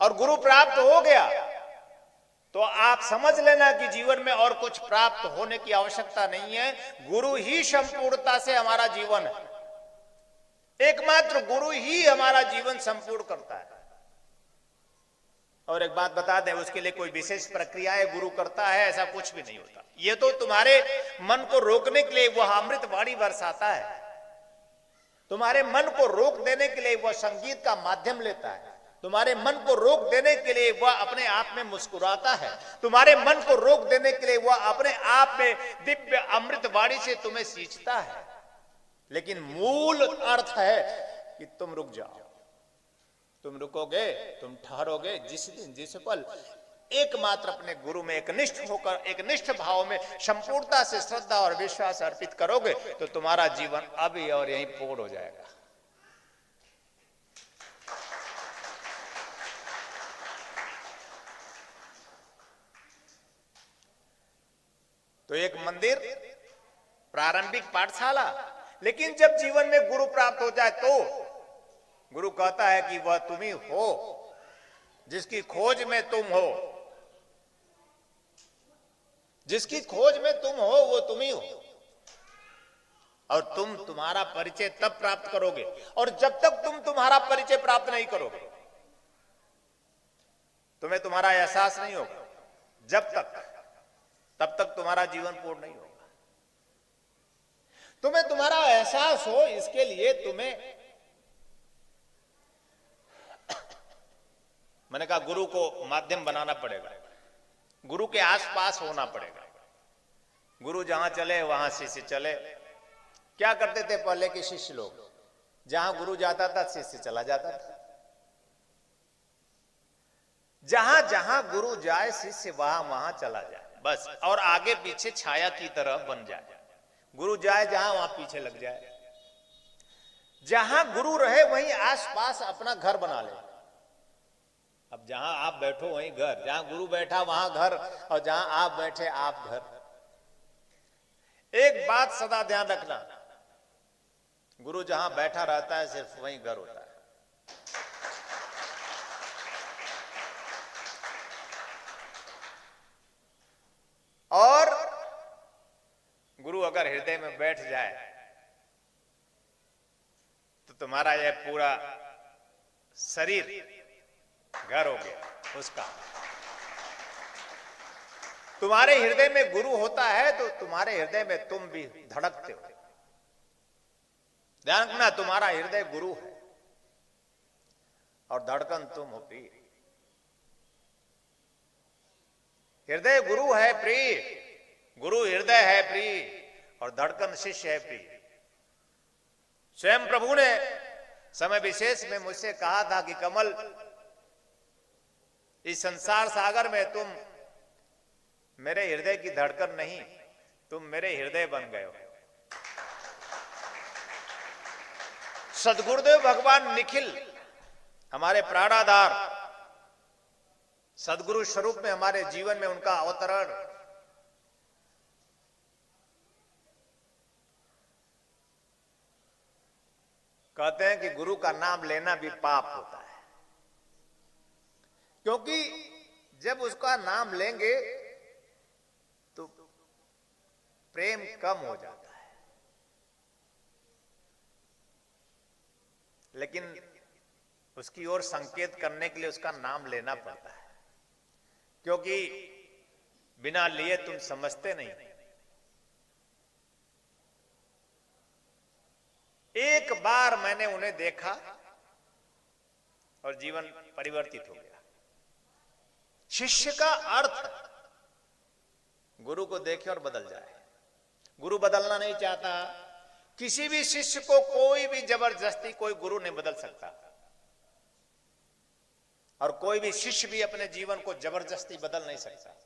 और गुरु प्राप्त हो गया तो आप समझ लेना कि जीवन में और कुछ प्राप्त होने की आवश्यकता नहीं है। गुरु ही संपूर्णता से हमारा जीवन है, एकमात्र गुरु ही हमारा जीवन संपूर्ण करता है। और एक बात बता दें, उसके लिए कोई विशेष प्रक्रिया है गुरु करता है, ऐसा कुछ भी नहीं होता। ये तो तुम्हारे मन को रोकने के लिए वह अमृत वाणी बरसाता है, तुम्हारे मन को रोक देने के लिए वह संगीत का माध्यम लेता है, तुम्हारे मन को रोक देने के लिए वह अपने आप में मुस्कुराता है, तुम्हारे मन को रोक देने के लिए वह अपने आप में दिव्य अमृत वाणी से तुम्हें सींचता है। लेकिन मूल अर्थ है कि तुम रुक जाओ, तुम रुकोगे, तुम ठहरोगे। जिस दिन जिस पल एकमात्र अपने गुरु में एकनिष्ठ होकर, एकनिष्ठ भाव में संपूर्णता से श्रद्धा और विश्वास अर्पित करोगे तो तुम्हारा जीवन अभी और यहीं पूर्ण हो जाएगा। तो एक मंदिर, प्रारंभिक पाठशाला, लेकिन जब जीवन में गुरु प्राप्त हो जाए तो गुरु कहता है कि वह तुम ही हो, जिसकी खोज में तुम हो, जिसकी खोज में तुम हो वो तुम ही हो। और तुम तुम्हारा परिचय तब प्राप्त करोगे, और जब तक तुम तुम्हारा परिचय प्राप्त नहीं करोगे तुम्हें तुम्हारा एहसास नहीं होगा, तब तक तुम्हारा जीवन पूर्ण नहीं होगा। तुम्हें तुम्हारा एहसास हो, इसके लिए तुम्हें, मैंने कहा, गुरु को माध्यम बनाना पड़ेगा, गुरु के आसपास होना पड़ेगा। गुरु जहां चले वहां शिष्य चले। क्या करते थे पहले के शिष्य लोग? जहां गुरु जाता था शिष्य चला जाता था। जहां जहां गुरु जाए शिष्य वहां वहां चला जाए, बस। और आगे पीछे छाया की तरह बन जाए। गुरु जाए जहां वहां पीछे लग जाए। जहां गुरु रहे वहीं आसपास अपना घर बना ले। अब जहां आप बैठो वहीं घर, जहां गुरु बैठा वहां घर, और जहां आप बैठे आप घर। एक बात सदा ध्यान रखना, गुरु जहां बैठा रहता है सिर्फ वहीं घर होता है। और गुरु अगर हृदय में बैठ जाए तो तुम्हारा यह पूरा शरीर घर हो गया उसका। तुम्हारे हृदय में गुरु होता है तो तुम्हारे हृदय में तुम भी धड़कते हो। ध्यान रखना, तुम्हारा हृदय गुरु है और धड़कन तुम हो प्रिय। हृदय गुरु है प्रिय, गुरु हृदय है प्रिय, और धड़कन शिष्य है प्रिय। स्वयं प्रभु ने समय विशेष में मुझसे कहा था कि कमल, इस संसार सागर में तुम मेरे हृदय की धड़कन नहीं, तुम मेरे हृदय बन गए हो। सद्गुरुदेव भगवान निखिल, हमारे प्राणाधार सदगुरु स्वरूप में हमारे जीवन में उनका अवतरण, कहते हैं कि गुरु का नाम लेना भी पाप होता है, क्योंकि जब उसका नाम लेंगे तो प्रेम कम हो जाता है। लेकिन उसकी ओर संकेत करने के लिए उसका नाम लेना पड़ता है, क्योंकि बिना लिए तुम समझते नहीं। एक बार मैंने उन्हें देखा और जीवन परिवर्तित हो गया। शिष्य का अर्थ गुरु को देखे और बदल जाए। गुरु बदलना नहीं चाहता। किसी भी शिष्य को कोई भी जबरदस्ती कोई गुरु नहीं बदल सकता, और कोई भी शिष्य भी अपने जीवन को जबरदस्ती बदल नहीं सकता।